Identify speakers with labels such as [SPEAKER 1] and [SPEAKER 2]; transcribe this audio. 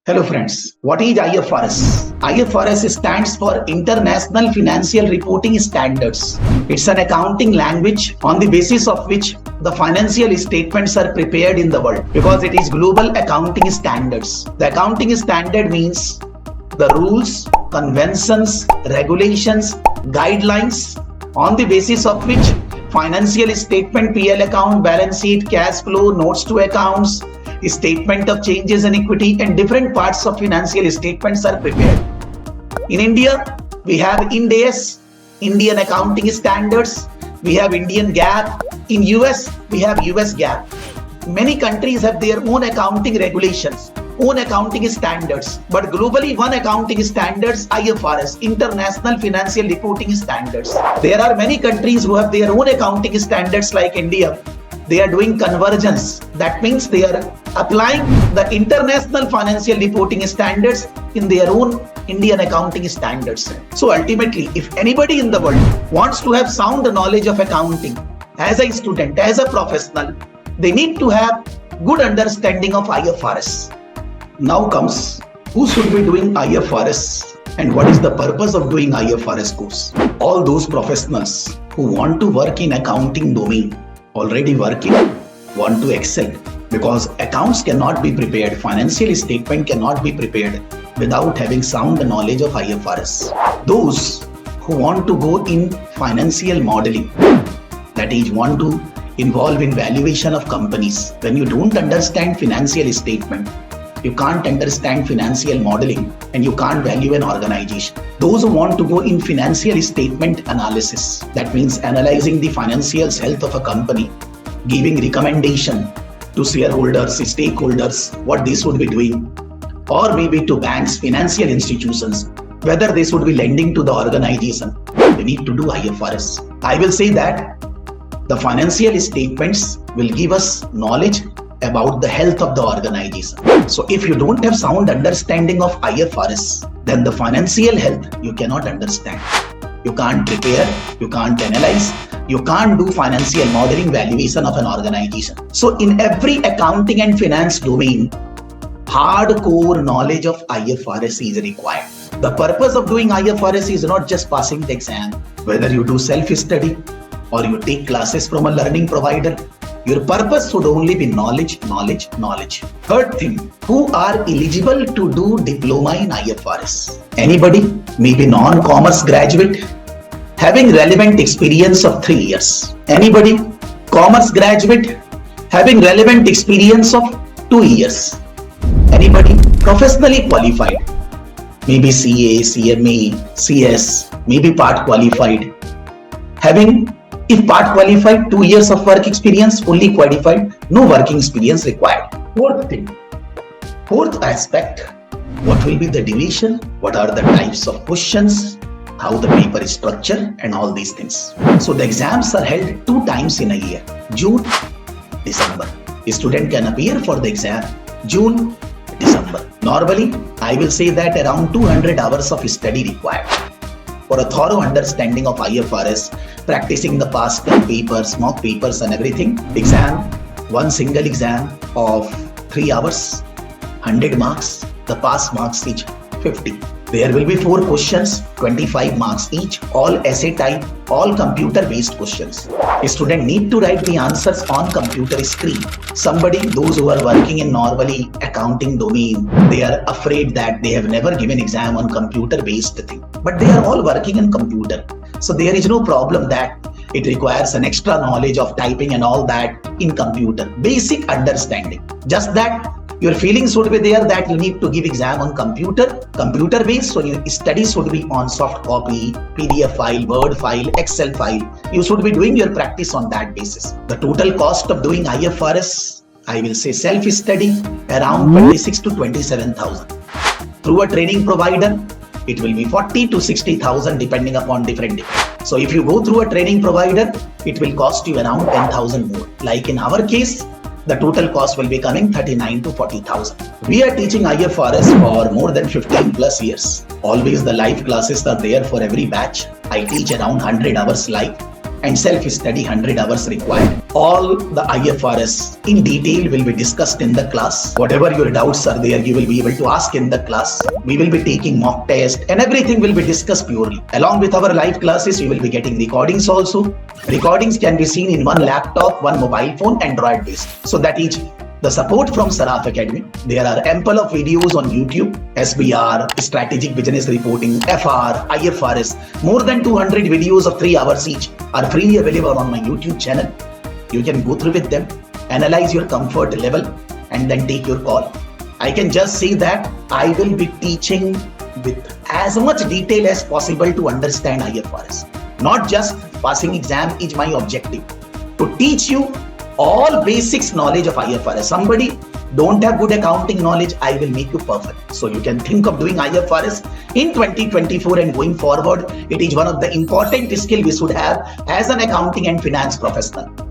[SPEAKER 1] Hello friends, what is IFRS? IFRS stands for International Financial Reporting Standards. It's an accounting language on the basis of which the financial statements are prepared in the world because it is global accounting standards. The accounting standard means the rules, conventions, regulations, guidelines on the basis of which financial statement, PL account, balance sheet, cash flow, notes to accounts, statement of changes in equity and different parts of financial statements are prepared. In India, we have Ind AS, Indian Accounting Standards, we have Indian GAAP. In US, we have US GAAP. Many countries have their own accounting regulations, own accounting standards, but globally one accounting standards, IFRS, International Financial Reporting Standards. There are many countries who have their own accounting standards like India. They are doing convergence. That means they are applying the international financial reporting standards in their own Indian accounting standards. So ultimately, if anybody in the world wants to have sound knowledge of accounting as a student, as a professional, they need to have good understanding of IFRS. Now comes who should be doing IFRS and what is the purpose of doing IFRS course. All those professionals who want to work in accounting domain, already working, want to excel, because accounts cannot be prepared, financial statement cannot be prepared without having sound knowledge of IFRS. Those who want to go in financial modeling, that is want to involve in valuation of companies, when you don't understand financial statement, you can't understand financial modeling and you can't value an organization. Those who want to go in financial statement analysis, that means analyzing the financial health of a company, giving recommendation to shareholders, stakeholders, what they should be doing, or maybe to banks, financial institutions, whether they should be lending to the organization, they need to do IFRS. I will say that the financial statements will give us knowledge about the health of the organization. So if you don't have sound understanding of IFRS, then the financial health you cannot understand. You can't prepare, you can't analyze, you can't do financial modeling valuation of an organization. So in every accounting and finance domain, hardcore knowledge of IFRS is required. The purpose of doing IFRS is not just passing the exam. Whether you do self-study or you take classes from a learning provider, your purpose should only be knowledge, knowledge, knowledge. Third thing, who are eligible to do diploma in IFRS? Anybody, maybe non-commerce graduate, having relevant experience of 3 years. Anybody, commerce graduate, having relevant experience of 2 years. Anybody, professionally qualified, maybe CA, CMA, CS, maybe part qualified, having if part qualified, 2 years of work experience, fully qualified, no working experience required. Fourth thing, fourth aspect, what will be the division, what are the types of questions, how the paper is structured and all these things. So the exams are held 2 times in a year, June, December. A student can appear for the exam, June, December. Normally, I will say that around 200 hours of study required. For a thorough understanding of IFRS, practicing the past papers, mock papers and everything, exam, one single exam of 3 hours, 100 marks, the pass marks each 50. There will be 4 questions, 25 marks each, all essay type, all computer based questions. A student need to write the answers on computer screen. Somebody, those who are working in normally accounting domain, they are afraid that they have never given exam on computer based thing. But they are all working in computer. So there is no problem that it requires an extra knowledge of typing and all that in computer. Basic understanding. Just that your feelings should be there that you need to give exam on computer based, so your studies should be on soft copy, PDF file, Word file, Excel file. You should be doing your practice on that basis. The total cost of doing IFRS, I will say self-study, around 26 to 27,000. Through a training provider, it will be 40 to 60,000 depending upon different. So if you go through a training provider, it will cost you around 10,000 more. Like in our case, the total cost will be coming 39 to 40,000. We are teaching IFRS for more than 15 plus years. Always the live classes are there for every batch. I teach around 100 hours live and self-study 100 hours required. All the IFRS in detail will be discussed in the class. Whatever your doubts are there, you will be able to ask in the class. We will be taking mock test and everything will be discussed purely. Along with our live classes, you will be getting recordings also. Recordings can be seen in one laptop, one mobile phone, Android based. So that is the support from SARAF Academy. There are ample of videos on YouTube, SBR, Strategic Business Reporting, FR, IFRS. More than 200 videos of 3 hours each are freely available on my YouTube channel. You can go through with them, analyze your comfort level, and then take your call. I can just say that I will be teaching with as much detail as possible to understand IFRS. Not just passing exam is my objective. To teach you all basics knowledge of IFRS. Somebody don't have good accounting knowledge, I will make you perfect. So you can think of doing IFRS in 2024 and going forward. It is one of the important skills we should have as an accounting and finance professional.